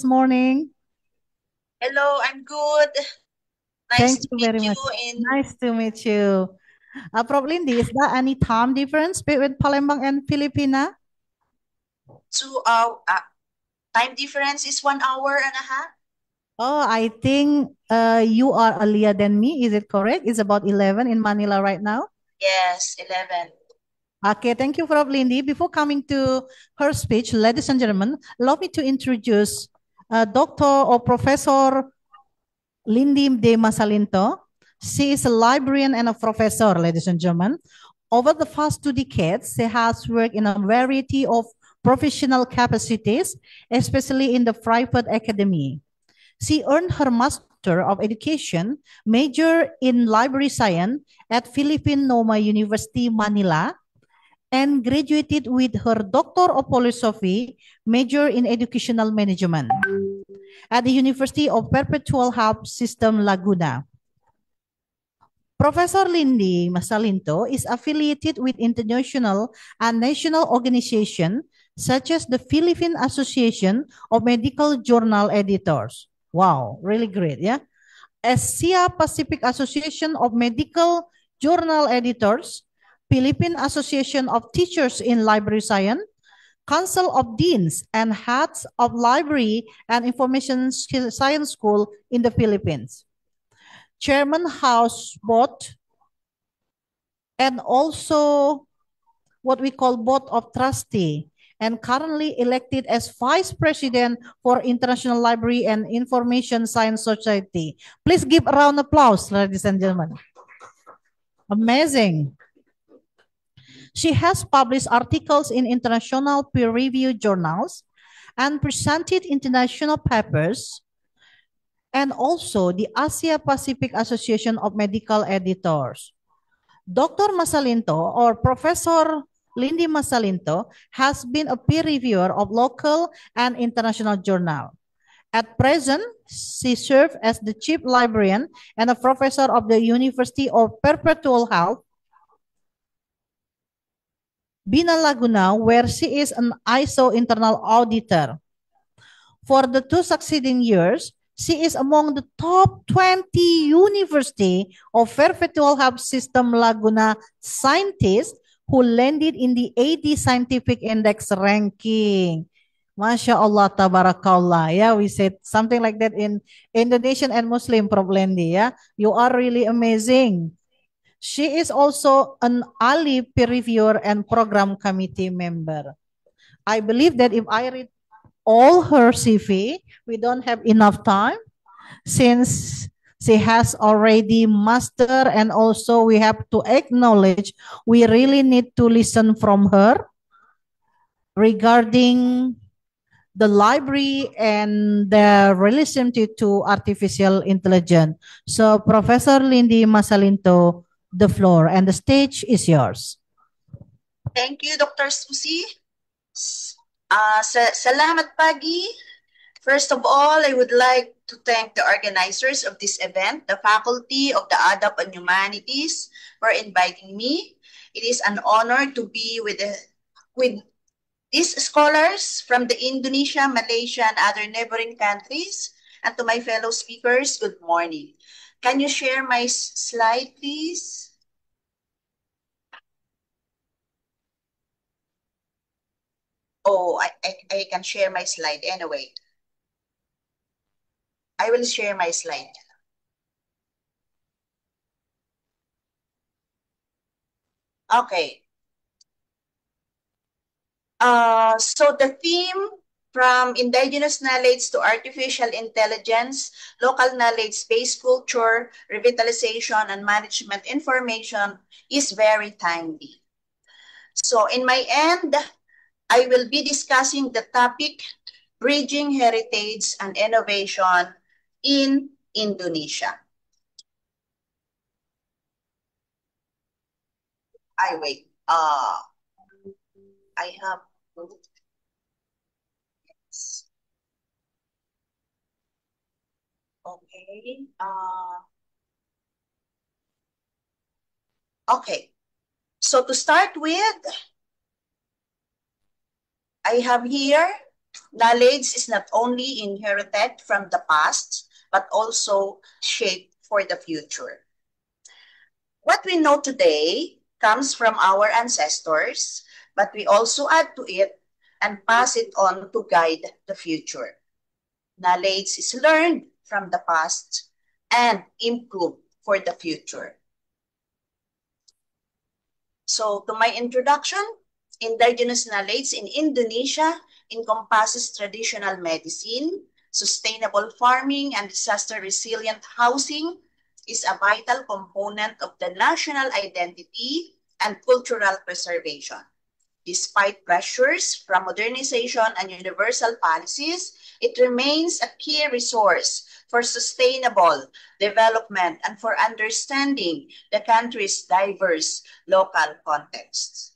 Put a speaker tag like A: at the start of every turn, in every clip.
A: this morning?
B: Hello, I'm good. Nice
A: Thank
B: to
A: you
B: meet
A: very
B: you
A: much.
B: in
A: Nice to meet you. Prof. Lindy, is there any time difference between Palembang and Filipina?
B: two time difference is 1 hour and a half.
A: Oh, I think you are earlier than me. Is it correct? It's about 11 in Manila right now.
B: Yes, 11.
A: Okay, thank you, Prof. Lindy. Before coming to her speech, ladies and gentlemen, allow me to introduce Dr. or Professor Lindy de Masalinto. She is a librarian and a professor, ladies and gentlemen. Over the past 2 decades, she has worked in a variety of professional capacities, especially in the private academy. She earned her Master of Education, major in Library Science at Philippine Noma University, Manila, and graduated with her Doctor of Philosophy, major in Educational Management at the University of Perpetual Help System, Laguna. Professor Lindy Masalinto is affiliated with international and national organizations such as the Philippine Association of Medical Journal Editors. Wow, really great, yeah? Asia Pacific Association of Medical Journal Editors, Philippine Association of Teachers in Library Science, Council of Deans and Heads of Library and Information Science School in the Philippines, Chairman House Board, and also what we call Board of Trustee, and currently elected as Vice President for International Library and Information Science Society. Please give a round of applause, ladies and gentlemen. Amazing. She has published articles in international peer-reviewed journals and presented international papers, and also the Asia Pacific Association of Medical Editors. Dr. Masalinto or Professor Lindy Masalinto has been a peer reviewer of local and international journals. At present, she serves as the chief librarian and a professor of the University of Perpetual Health, Bina Laguna, where she is an ISO internal auditor. For the 2 succeeding years, she is among the top 20 University of Perpetual Health System Laguna scientists who landed in the AD Scientific Index ranking. Masya Allah, tabarakallah. Yeah, we said something like that in Indonesian and Muslim, Prof. Lendi. Yeah, you are really amazing. She is also an Ali peer reviewer and program committee member. I believe that if I read all her CV, we don't have enough time since she has already mastered, and also we have to acknowledge we really need to listen from her regarding the library and the relationship to artificial intelligence. So Professor Lindy Masalinto, the floor and the stage is yours.
B: Thank you, Dr. Susie. Salamat pagi. First of all, I would like to thank the organizers of this event, the Faculty of the Adab and Humanities, for inviting me. It is an honor to be with these scholars from the Indonesia, Malaysia, and other neighboring countries. And to my fellow speakers, good morning. Can you share my slide, please? Oh, I can share my slide anyway. I will share my slide. Okay. So the theme from indigenous knowledge to artificial intelligence, local knowledge-based culture, revitalization, and management information is very timely. So in my end, I will be discussing the topic, bridging heritage and innovation in Indonesia. I wait. I have. Yes. Okay. Okay. So to start with, I have here Knowledge is not only inherited from the past, but also shaped for the future. What we know today comes from our ancestors, but we also add to it and pass it on to guide the future. Knowledge is learned from the past and improved for the future. So, to my introduction, indigenous knowledge in Indonesia encompasses traditional medicine, sustainable farming, and disaster-resilient housing is a vital component of the national identity and cultural preservation. Despite pressures from modernization and universal policies, it remains a key resource for sustainable development and for understanding the country's diverse local contexts.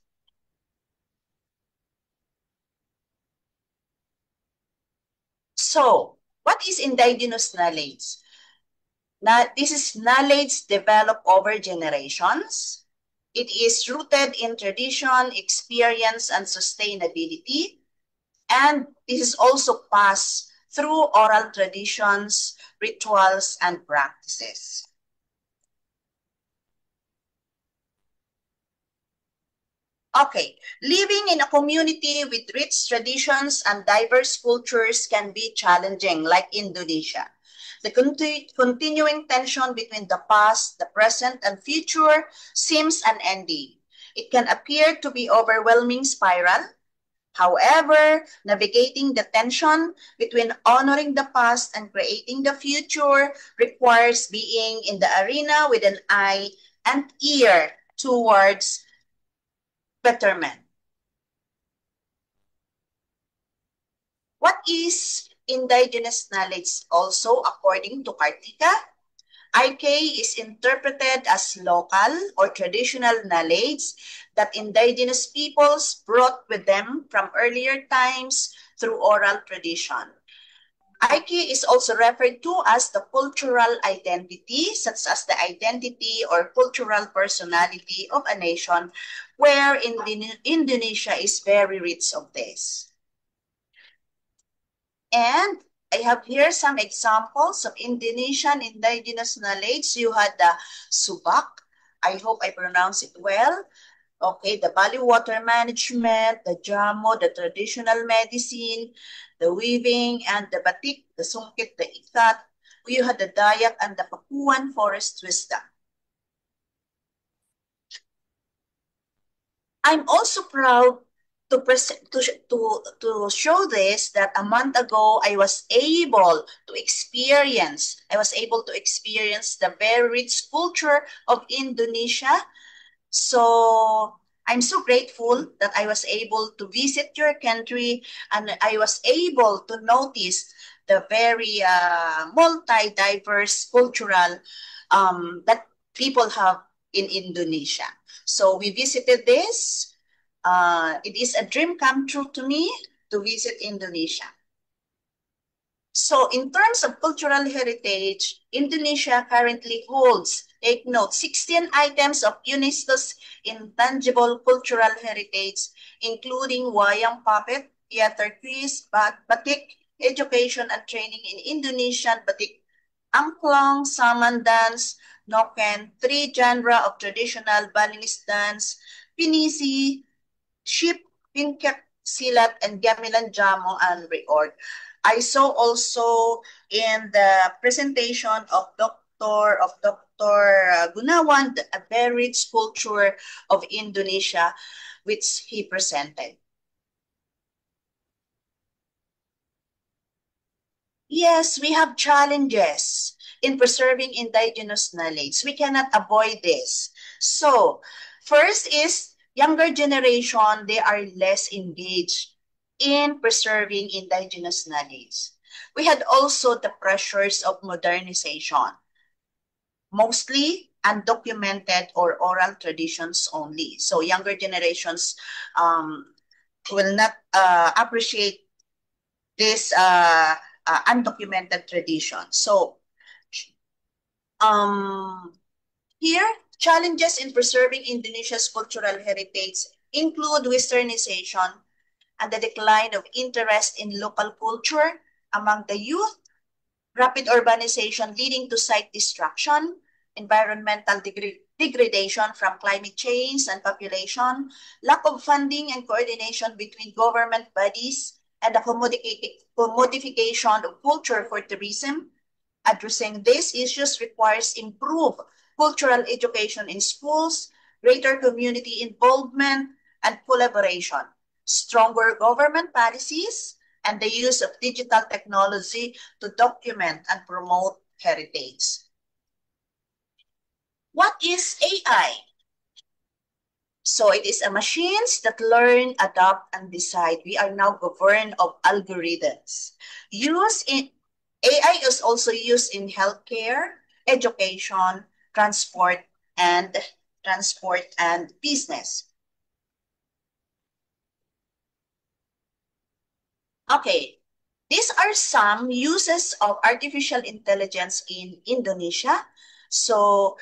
B: So, what is indigenous knowledge? This is knowledge developed over generations. It is rooted in tradition, experience, and sustainability. And this is also passed through oral traditions, rituals, and practices. Okay, living in a community with rich traditions and diverse cultures can be challenging, like Indonesia. The continuing tension between the past, the present, and future seems unending. It can appear to be overwhelming spiral. However, navigating the tension between honoring the past and creating the future requires being in the arena with an eye and ear towards betterment. What is indigenous knowledge also according to Kartika? IK is interpreted as local or traditional knowledge that indigenous peoples brought with them from earlier times through oral tradition. IK is also referred to as the cultural identity, such as the identity or cultural personality of a nation, where Indonesia is very rich of this. And I have here some examples of Indonesian indigenous knowledge. You had the Subak. I hope I pronounce it well. Okay, the Bali water management, the Jamo, the traditional medicine, the weaving, and the batik, the sungkit, the ikat. You had the Dayak and the Papuan forest wisdom. I'm also proud to present to show this that a month ago I was able to experience the very rich culture of Indonesia. So I'm so grateful that I was able to visit your country and I was able to notice the very multi-diverse cultural that people have in Indonesia. So we visited this. It is a dream come true to me to visit Indonesia. So in terms of cultural heritage, Indonesia currently holds, take note, 16 items of UNESCO's intangible cultural heritage, including wayang puppet, theater quiz, batik, education and training in Indonesian batik, angklung, saman dance, noken, 3 genre of traditional Balinese dance, pinisi, ship, pinkep, silat, and gamelan jamo and reord. I saw also in the presentation of Dr. Gunawan, a very rich culture of Indonesia, which he presented. Yes, we have challenges in preserving indigenous knowledge. We cannot avoid this. So, first is younger generation, they are less engaged in preserving indigenous knowledge. We had also the pressures of modernization, mostly undocumented or oral traditions only. So younger generations will not appreciate this undocumented tradition. So here, challenges in preserving Indonesia's cultural heritage include westernization, and the decline of interest in local culture among the youth, rapid urbanization leading to site destruction, environmental degradation from climate change and population, lack of funding and coordination between government bodies, and the commodification of culture for tourism. Addressing these issues requires improved cultural education in schools, greater community involvement and collaboration, stronger government policies, and the use of digital technology to document and promote heritage. What is AI? So it is a machines that learn, adapt, and decide. We are now governed of algorithms. AI is also used in healthcare, education, transport, and business. Okay, these are some uses of artificial intelligence in Indonesia. So,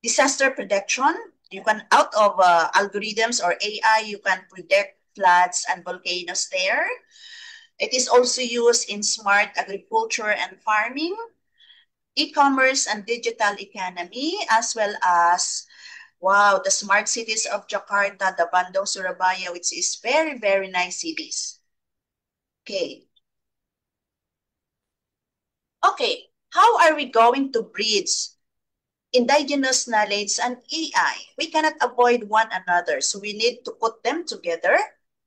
B: disaster prediction, you can, out of algorithms or AI, you can predict floods and volcanoes there. It is also used in smart agriculture and farming, e-commerce and digital economy, as well as, wow, the smart cities of Jakarta, the Bandung, Surabaya, which is very, very nice cities. Okay. Okay, how are we going to bridge indigenous knowledge and AI? We cannot avoid one another, so we need to put them together.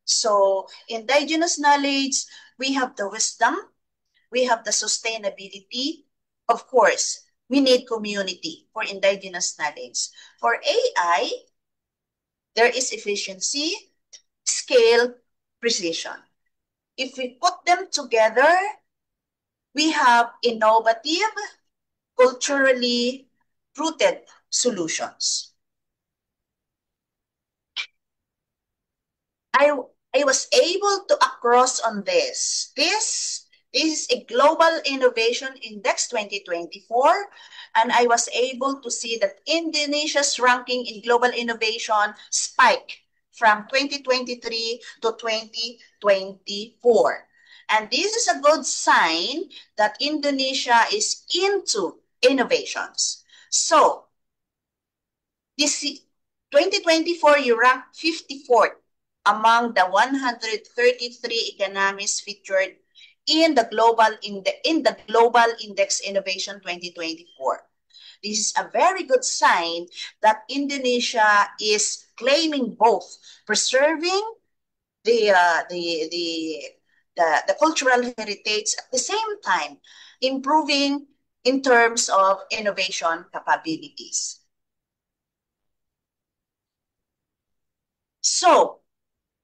B: So indigenous knowledge, we have the wisdom, we have the sustainability. Of course, we need community for indigenous knowledge. For AI, there is efficiency, scale, precision. If we put them together, we have innovative, culturally rooted solutions. I was able to across on this. This is a Global Innovation Index 2024, and I was able to see that Indonesia's ranking in global innovation spiked from 2023 to 2024. And this is a good sign that Indonesia is into innovations. So, this 2024, you ranked 54th among the 133 economies featured in the Global Index Innovation 2024. This is a very good sign that Indonesia is claiming both preserving the cultural heritage, at the same time improving in terms of innovation capabilities. So,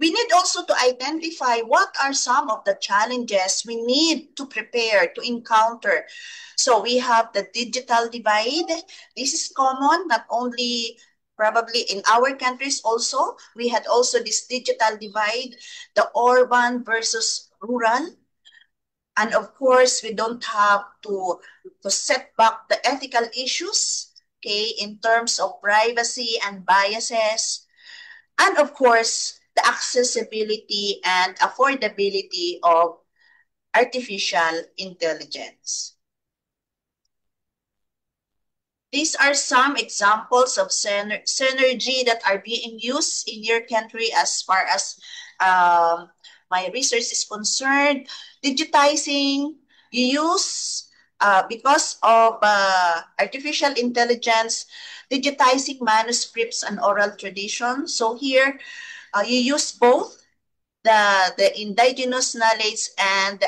B: we need also to identify what are some of the challenges we need to prepare to encounter. So we have the digital divide. This is common, not only probably in our countries also. We had also this digital divide, the urban versus rural. And of course, we don't have to set back the ethical issues, okay, in terms of privacy and biases. And of course, the accessibility and affordability of artificial intelligence. These are some examples of synergy that are being used in your country as far as my research is concerned. Digitizing, you use, because of artificial intelligence, digitizing manuscripts and oral tradition. So here, you use both the indigenous knowledge and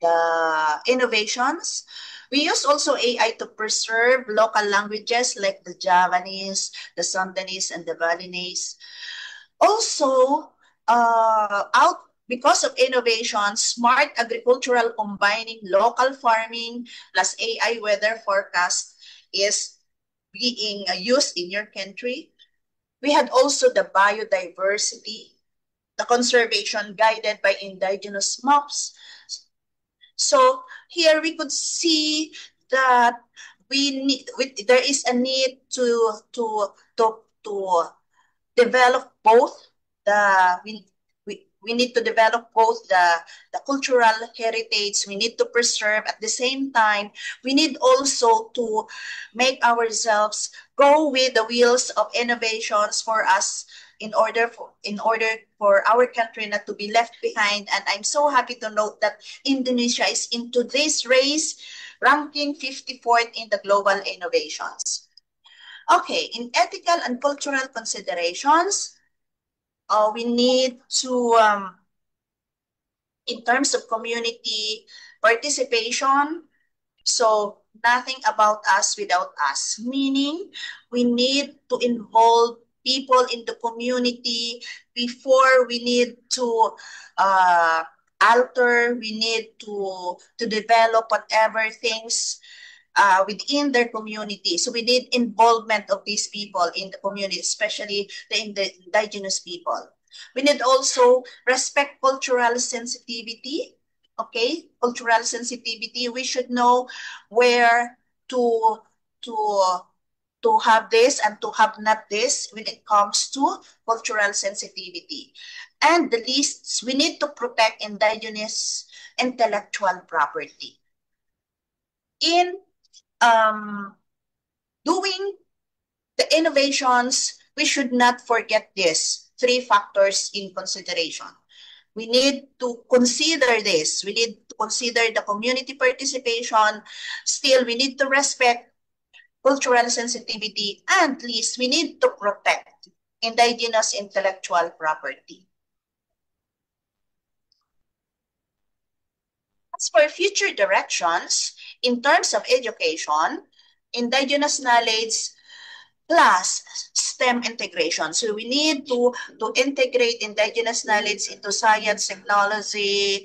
B: the innovations. We use also AI to preserve local languages like the Javanese, the Sundanese, and the Balinese. Also, because of innovation, smart agricultural combining local farming plus AI weather forecast is being used in your country. We had also the biodiversity, the conservation guided by indigenous maps. So here we could see that there is a need to develop both the we need to develop both the cultural heritage. We need to preserve at the same time. We need also to make ourselves go with the wheels of innovations for us in order for our country not to be left behind. And I'm so happy to note that Indonesia is into this race, ranking 54th in the global innovations. Okay, in ethical and cultural considerations, we need to, in terms of community participation, so nothing about us without us, meaning we need to involve people in the community before we need to alter, we need to develop whatever things within their community. So we need involvement of these people in the community, especially the indigenous people. We need also respect cultural sensitivity. Okay, cultural sensitivity. We should know where to have this and to have not this when it comes to cultural sensitivity. And the least, we need to protect indigenous intellectual property. In doing the innovations, we should not forget this 3 factors in consideration. We need to consider this. We need to consider the community participation. Still, we need to respect cultural sensitivity, and at least we need to protect indigenous intellectual property. As for future directions, in terms of education, indigenous knowledge plus STEM integration. So we need to integrate indigenous knowledge into science, technology.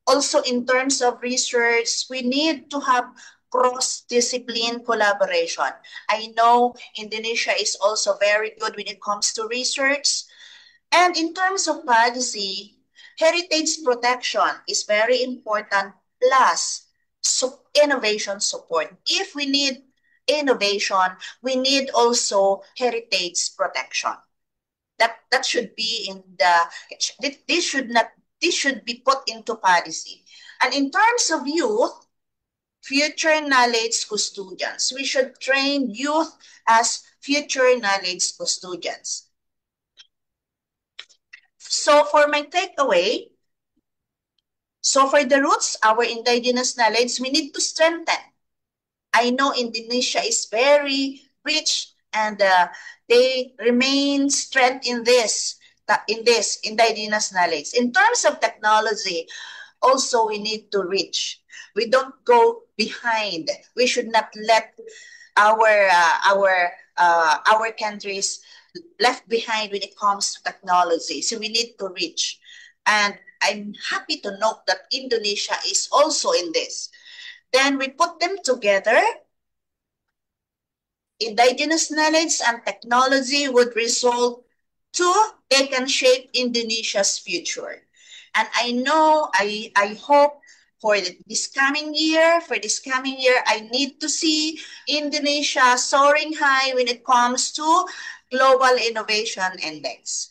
B: Also in terms of research, we need to have cross-discipline collaboration. I know Indonesia is also very good when it comes to research. And in terms of policy, heritage protection is very important, plus innovation support. If we need innovation, we need also heritage protection. That should be in this should be put into policy. And in terms of youth, future knowledge custodians. We should train youth as future knowledge custodians. So for my takeaway, so for the roots, our indigenous knowledge, we need to strengthen. I know Indonesia is very rich and they remain strength in this indigenous knowledge. In terms of technology, also we need to reach. We don't go behind. We should not let our countries left behind when it comes to technology. So we need to reach. And I'm happy to note that Indonesia is also in this. Then we put them together. Indigenous knowledge and technology would result to they can shape Indonesia's future. And I know, I hope for this coming year, I need to see Indonesia soaring high when it comes to Global Innovation Index.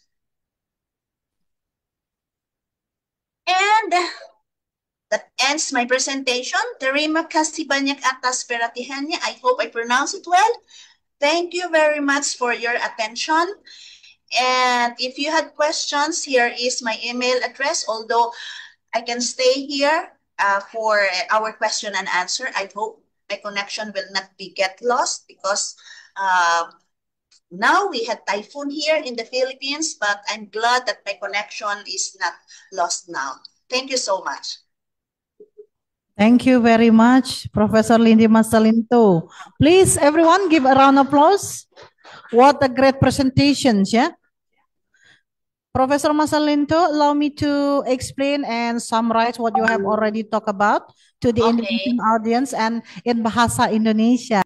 B: And that ends my presentation. Terima kasih banyak atas perhatiannya. I hope I pronounced it well. Thank you very much for your attention. And if you had questions, here is my email address. Although I can stay here for our question and answer. I hope my connection will not get lost because now we had typhoon here in the Philippines, but I'm glad that my connection is not lost now. Thank you so much.
A: Thank you very much, Professor Lindy Masalinto. Please, everyone, give a round of applause. What a great presentation, yeah? Professor Masalinto, allow me to explain and summarize what you have already talked about to the Indonesian audience and in Bahasa Indonesia.